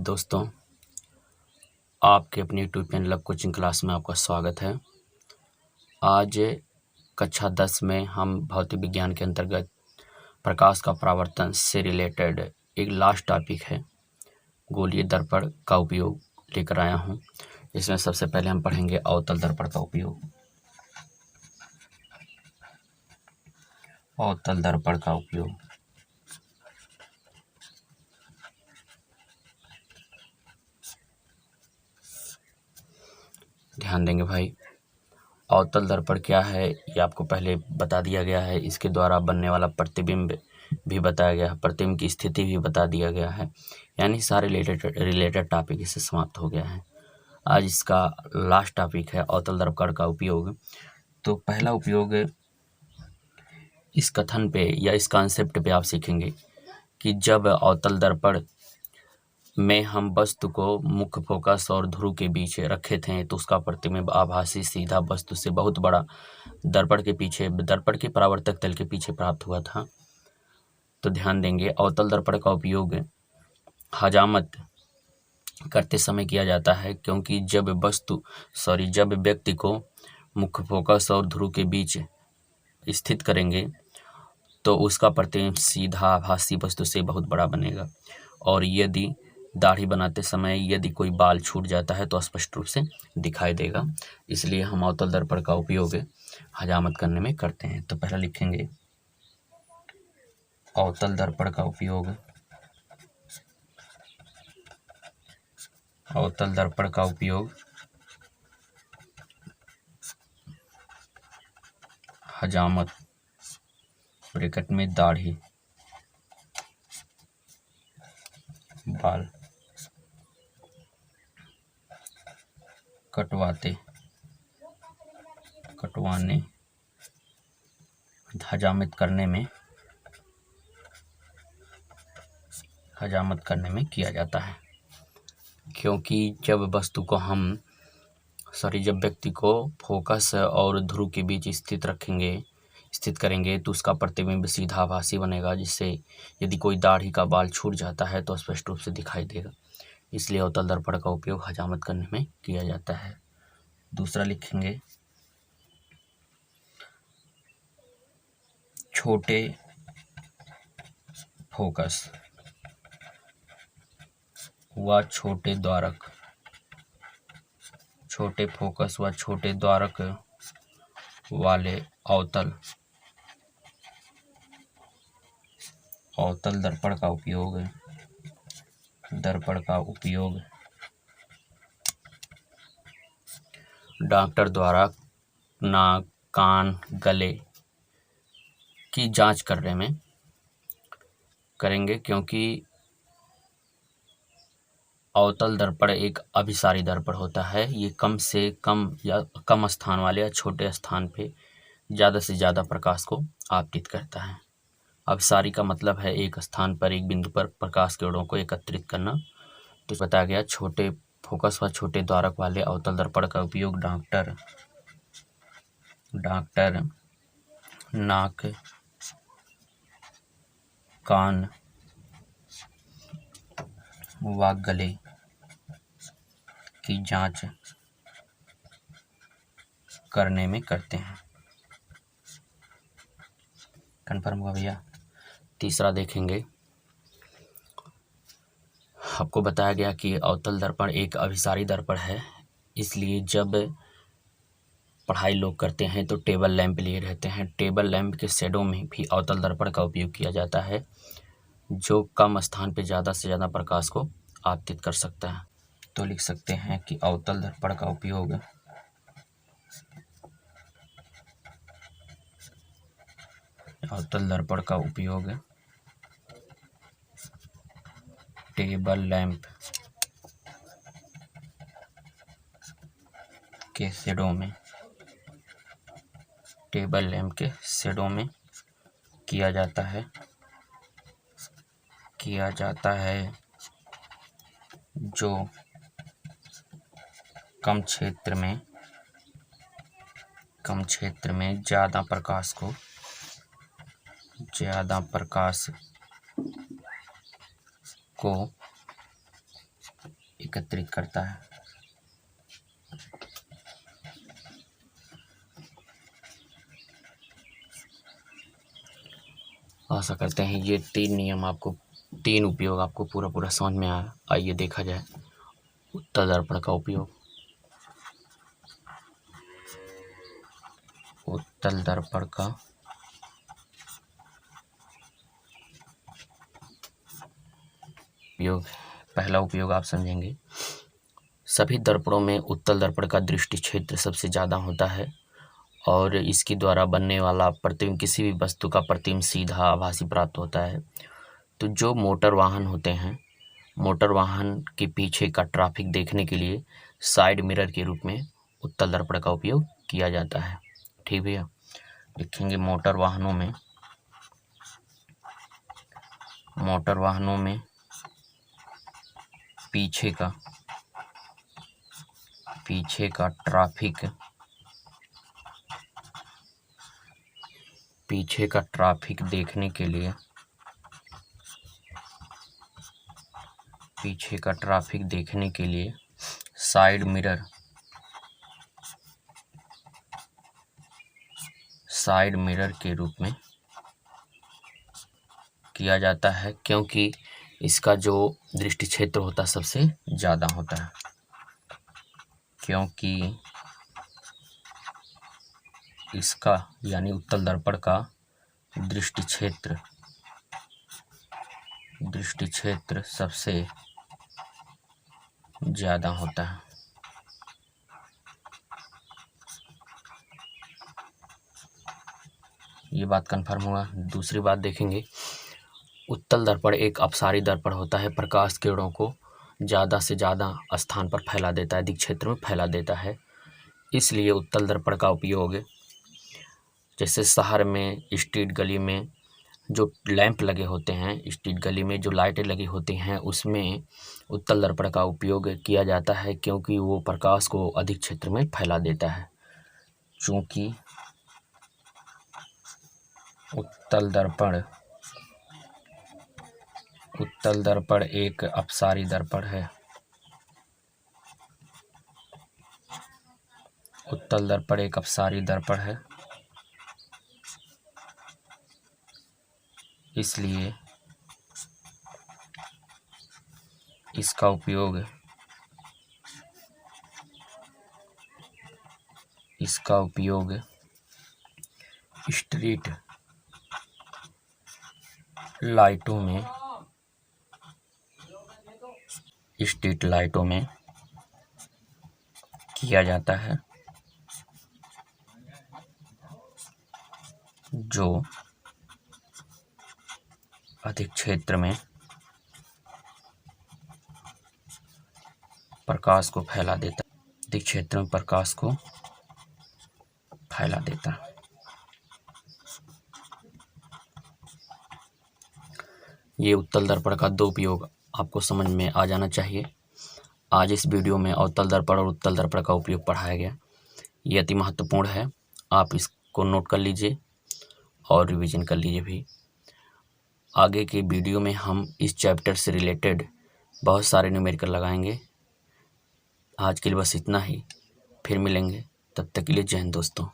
दोस्तों, आपके अपनी YouTube channel love coaching class में आपका स्वागत है। आज कक्षा 10 में हम भौतिक विज्ञान के अंतर्गत प्रकाश का परावर्तन से रिलेटेड एक लास्ट टॉपिक है, गोलीय दर्पण का उपयोग लेकर आया हूं। इसमें सबसे पहले हम पढ़ेंगे अवतल दर्पण का उपयोग। अवतल दर्पण का उपयोग। ध्यान देंगे भाई, अवतल दर्पण क्या है ये आपको पहले बता दिया गया है। इसके द्वारा बनने वाला प्रतिबिंब भी बताया गया है, प्रतिबिंब की स्थिति भी बता दिया गया है, यानी सारे रिलेटेड टॉपिक इससे समाप्त हो गया है। आज इसका लास्ट टॉपिक है अवतल दर्पण का उपयोग। तो पहला उपयोग इस कथन पे या इस कॉन्सेप्ट पे आप सीखेंगे कि जब अवतल दर्पण में हम वस्तु को मुख्य फोकस और ध्रुव के बीच रखे थे तो उसका प्रतिबिंब आभासी सीधा वस्तु से बहुत बड़ा दर्पण के परावर्तक तल के पीछे प्राप्त हुआ था। तो ध्यान देंगे, अवतल दर्पण का उपयोग हजामत करते समय किया जाता है, क्योंकि जब व्यक्ति को मुख्य फोकस और ध्रुव के बीच स्थित करेंगे तो उसका प्रतिबिंब सीधा आभासी वस्तु से बहुत बड़ा बनेगा, और यदि दाढ़ी बनाते समय यदि कोई बाल छूट जाता है तो स्पष्ट रूप से दिखाई देगा। इसलिए हम अवतल दर्पण का उपयोग हजामत करने में करते हैं। तो पहला लिखेंगे अवतल दर्पण का उपयोग। अवतल दर्पण का उपयोग हजामत, ब्रैकेट में दाढ़ी, बाल कटवाने हजामत करने में किया जाता है। क्योंकि जब व्यक्ति को फोकस और ध्रुव के बीच स्थित करेंगे तो उसका प्रतिबिंब सीधा आभासी बनेगा, जिससे यदि कोई दाढ़ी का बाल छूट जाता है तो स्पष्ट रूप से दिखाई देगा। इसलिए अवतल दर्पण का उपयोग हजामत करने में किया जाता है। दूसरा लिखेंगे छोटे फोकस व छोटे द्वारक वाले अवतल दर्पण का उपयोग डॉक्टर द्वारा नाक, कान, गले की जांच करने में करेंगे, क्योंकि अवतल दर्पण एक अभिसारी दर्पण होता है। ये कम से कम या कम स्थान वाले या छोटे स्थान पे ज़्यादा से ज़्यादा प्रकाश को आपतित करता है। अभिसारी का मतलब है एक स्थान पर, एक बिंदु पर प्रकाश किरणों को एकत्रित करना। तो बताया गया छोटे फोकस व छोटे द्वारक वाले अवतल दर्पण का उपयोग डॉक्टर नाक, कान व गले की जांच करने में करते हैं। कन्फर्म हुआ भैया? तीसरा देखेंगे, आपको बताया गया कि अवतल दर्पण एक अभिसारी दर्पण है, इसलिए जब पढ़ाई लोग करते हैं तो टेबल लैंप लिए रहते हैं। टेबल लैंप के शेडो में भी अवतल दर्पण का उपयोग किया जाता है, जो कम स्थान पे ज़्यादा से ज़्यादा प्रकाश को आपतित कर सकता है। तो लिख सकते हैं कि अवतल दर्पण का उपयोग टेबल लैंप के शेडो में किया जाता है, जो कम क्षेत्र में ज़्यादा प्रकाश को एकत्रित करता है। आशा करते हैं ये 3 नियम आपको, 3 उपयोग आपको पूरा समझ में आया। आइए देखा जाए उत्तल दर्पण का उपयोग। उत्तल दर्पण का उपयोग, पहला उपयोग आप समझेंगे। सभी दर्पणों में उत्तल दर्पण का दृष्टि क्षेत्र सबसे ज़्यादा होता है और इसके द्वारा बनने वाला प्रतिबिंब, किसी भी वस्तु का प्रतिबिंब सीधा आभासी प्राप्त होता है। तो जो मोटर वाहन होते हैं, मोटर वाहन के पीछे का ट्रैफिक देखने के लिए साइड मिरर के रूप में उत्तल दर्पण का उपयोग किया जाता है। ठीक भैया, लिखेंगे मोटर वाहनों में पीछे का ट्रैफिक देखने के लिए साइड मिरर के रूप में किया जाता है, क्योंकि इसका जो दृष्टि क्षेत्र होता है सबसे ज़्यादा होता है। क्योंकि इसका यानी उत्तल दर्पण का दृष्टि क्षेत्र सबसे ज़्यादा होता है। ये बात कन्फर्म हुआ। दूसरी बात देखेंगे, उत्तल दर्पण एक अपसारी दर्पण होता है, प्रकाश किरणों को ज़्यादा से ज़्यादा स्थान पर फैला देता है, अधिक क्षेत्र में फैला देता है। इसलिए उत्तल दर्पण का उपयोग, जैसे शहर में स्ट्रीट गली में जो लैंप लगे होते हैं, स्ट्रीट गली में जो लाइटें लगी होती हैं, उसमें उत्तल दर्पण का उपयोग किया जाता है, क्योंकि वो प्रकाश को अधिक क्षेत्र में फैला देता है। चूँकि उत्तल दर्पण एक अपसारी दर्पण है। उत्तल दर्पण एक अपसारी दर्पण है, इसलिए इसका उपयोग स्ट्रीट लाइटों में किया जाता है, जो अधिक क्षेत्र में प्रकाश को फैला देता है, ये उत्तल दर्पण का 2 उपयोग आपको समझ में आ जाना चाहिए। आज इस वीडियो में अवतल दर्पण और उत्तल दर्पण का उपयोग पढ़ाया गया। ये अति महत्वपूर्ण है, आप इसको नोट कर लीजिए और रिवीजन कर लीजिए भी। आगे के वीडियो में हम इस चैप्टर से रिलेटेड बहुत सारे न्यूमेरिकल लगाएंगे। आज के लिए बस इतना ही, फिर मिलेंगे, तब तक के लिए जय हिंद दोस्तों।